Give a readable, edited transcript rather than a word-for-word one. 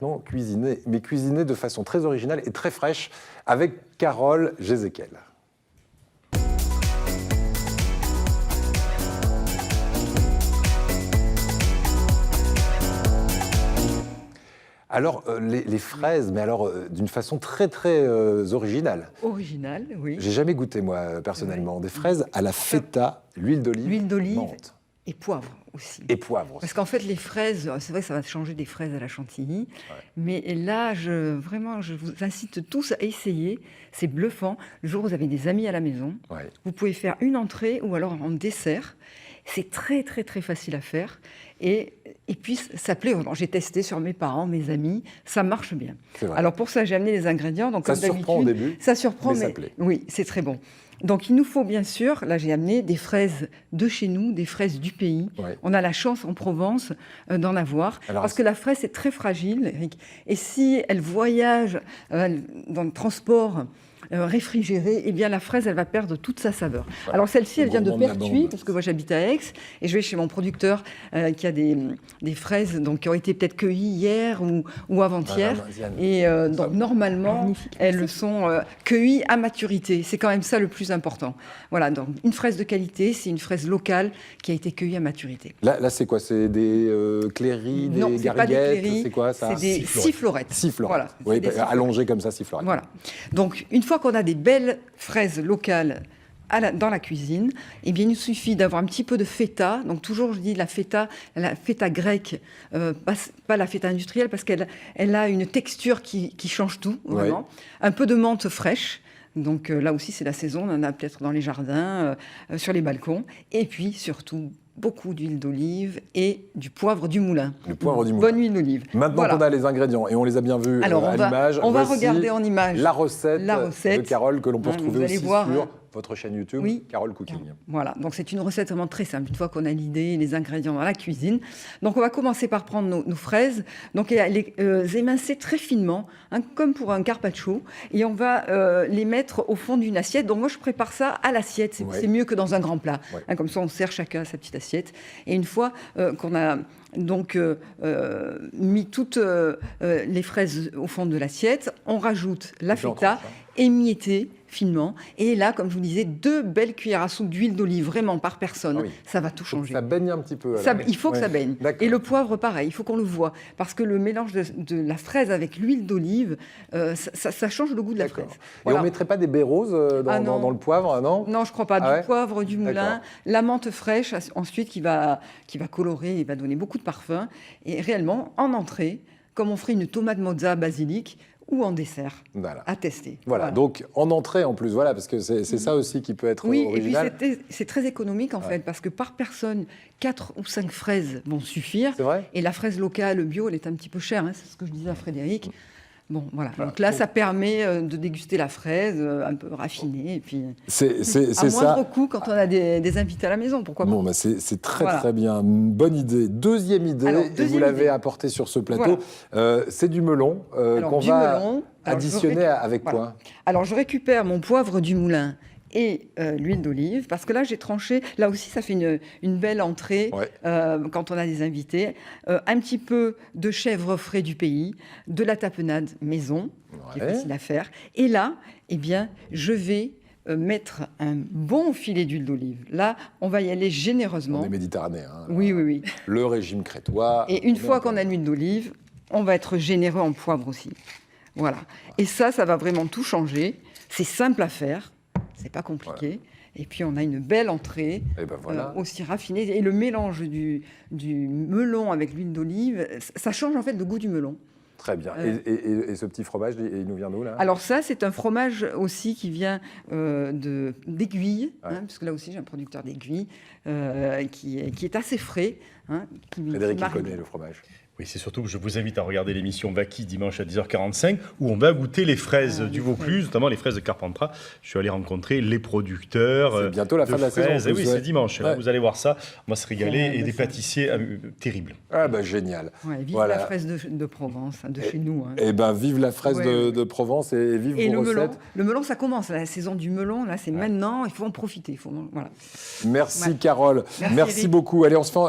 Non, cuisiner, mais cuisiner de façon très originale et très fraîche avec Carole Jézéquel. Alors, les fraises, mais alors d'une façon très originale. Originale, oui. J'ai jamais goûté, moi, personnellement. Oui. Des fraises à la feta, l'huile d'olive, menthe. Et poivre aussi. Et poivre aussi. Parce qu'en fait, les fraises, c'est vrai que ça va changer des fraises à la chantilly. Ouais. Mais là, vraiment, je vous incite tous à essayer. C'est bluffant. Le jour où vous avez des amis à la maison, ouais. Vous pouvez faire une entrée ou alors en dessert. C'est très facile à faire. Et puis, ça plaît. J'ai testé sur mes parents, mes amis. Ça marche bien. Alors, pour ça, j'ai amené les ingrédients. Donc, ça surprend au début. Ça surprend, mais ça plaît. Oui, c'est très bon. Donc, il nous faut bien sûr, là j'ai amené des fraises de chez nous, des fraises du pays. Ouais. On a la chance en Provence d'en avoir, parce que la fraise est très fragile, Eric. Et si elle voyage dans le transport réfrigéré, eh bien la fraise, elle va perdre toute sa saveur. Ouais. Alors celle-ci, elle vient de Pertuis, parce que moi j'habite à Aix, et je vais chez mon producteur qui a des fraises donc, qui ont été peut-être cueillies hier ou avant-hier. Et donc normalement, elles sont cueillies à maturité. C'est quand même ça le plus important. Voilà, donc une fraise de qualité, c'est une fraise locale qui a été cueillie à maturité. Là c'est quoi? C'est des clairies, des gariguettes? C'est quoi ça? C'est des sifflorettes. Sifflorettes. Voilà, oui, allongées comme ça, sifflorettes. Voilà. Donc une fois qu'on a des belles fraises locales dans la cuisine, eh bien, il nous suffit d'avoir un petit peu de feta. Donc toujours, je dis la feta grecque, pas la feta industrielle, parce qu'elle a une texture qui change tout, vraiment. Ouais. Un peu de menthe fraîche. Donc là aussi, c'est la saison. On en a peut-être dans les jardins, sur les balcons. Et puis, surtout, beaucoup d'huile d'olive et du poivre du moulin. Le poivre du moulin. Bonne huile d'olive. Maintenant qu'on a les ingrédients et on les a bien vus à l'image, on va regarder en image la recette de Carole que l'on peut retrouver aussi sur votre chaîne YouTube, oui. Carole Cooking. Voilà, donc c'est une recette vraiment très simple, une fois qu'on a l'idée, les ingrédients dans la cuisine. Donc on va commencer par prendre nos fraises, donc les émincer très finement, hein, comme pour un carpaccio, et on va les mettre au fond d'une assiette. Donc moi je prépare ça à l'assiette, c'est mieux que dans un grand plat. Ouais. Hein, comme ça on sert chacun sa petite assiette. Et une fois qu'on a donc mis toutes les fraises au fond de l'assiette, on rajoute la feta émiettée finement. Et là, comme je vous disais, 2 belles cuillères à soupe d'huile d'olive, vraiment par personne. Ah oui. Ça va tout changer. Ça baigne un petit peu. Il faut que ça baigne. Et le poivre, pareil, il faut qu'on le voie. Parce que le mélange de la fraise avec l'huile d'olive, ça change le goût de la fraise. Voilà. Et on ne mettrait pas des baies roses dans le poivre, non? Non, je ne crois pas. Du poivre, du moulin, la menthe fraîche, ensuite, qui va colorer et va donner beaucoup de parfum. Et réellement, en entrée, comme on ferait une tomate mozza basilic, ou en dessert, à tester. Voilà, donc en entrée en plus, voilà, parce que c'est ça aussi qui peut être original. Et puis c'est très économique en fait, parce que par personne, 4 ou 5 fraises vont suffire. C'est vrai. Et la fraise locale, bio, elle est un petit peu chère, hein, c'est ce que je disais à Frédéric. Bon, voilà. Donc là, ça permet de déguster la fraise un peu raffinée. Et puis, c'est à moindre coût quand on a des invités à la maison, pourquoi pas. Bon, bah c'est très bien. Bonne idée. Deuxième idée, et vous l'avez apporté sur ce plateau, c'est du melon qu'on va additionner avec quoi? Alors, je récupère mon poivre du moulin et l'huile d'olive, parce que là, j'ai tranché. Là aussi, ça fait une belle entrée quand on a des invités. Un petit peu de chèvre frais du pays, de la tapenade maison, qui est facile à faire. Et là, eh bien, je vais mettre un bon filet d'huile d'olive. Là, on va y aller généreusement. On est méditerranéen. Hein, oui. Le régime crétois. Et une fois qu'on a l'huile d'olive, on va être généreux en poivre aussi. Voilà. Et ça va vraiment tout changer. C'est simple à faire. C'est pas compliqué. Voilà. Et puis, on a une belle entrée, aussi raffinée. Et le mélange du melon avec l'huile d'olive, ça change en fait le goût du melon. Très bien. Et ce petit fromage, il nous vient d'où, là? Alors ça, c'est un fromage aussi qui vient d'Aiguille, parce que là aussi, j'ai un producteur d'Aiguille qui est assez frais. Hein, Frédéric, il connaît le fromage. Oui, c'est surtout que je vous invite à regarder l'émission Vaki dimanche à 10h45 où on va goûter les fraises du Vaucluse, notamment les fraises de Carpentras. Je suis allé rencontrer les producteurs. C'est bientôt la fin de la saison. Oui, c'est dimanche. Là, vous allez voir ça. On va se régaler et des pâtissiers terribles. Ah bah génial. Vive la fraise de Provence, de chez nous. Hein. Eh ben vive la fraise de Provence et vive vos recettes. Le melon, ça commence. La saison du melon, là, c'est maintenant. Il faut en profiter. Voilà. Merci Carole. Merci beaucoup. Allez, on se fait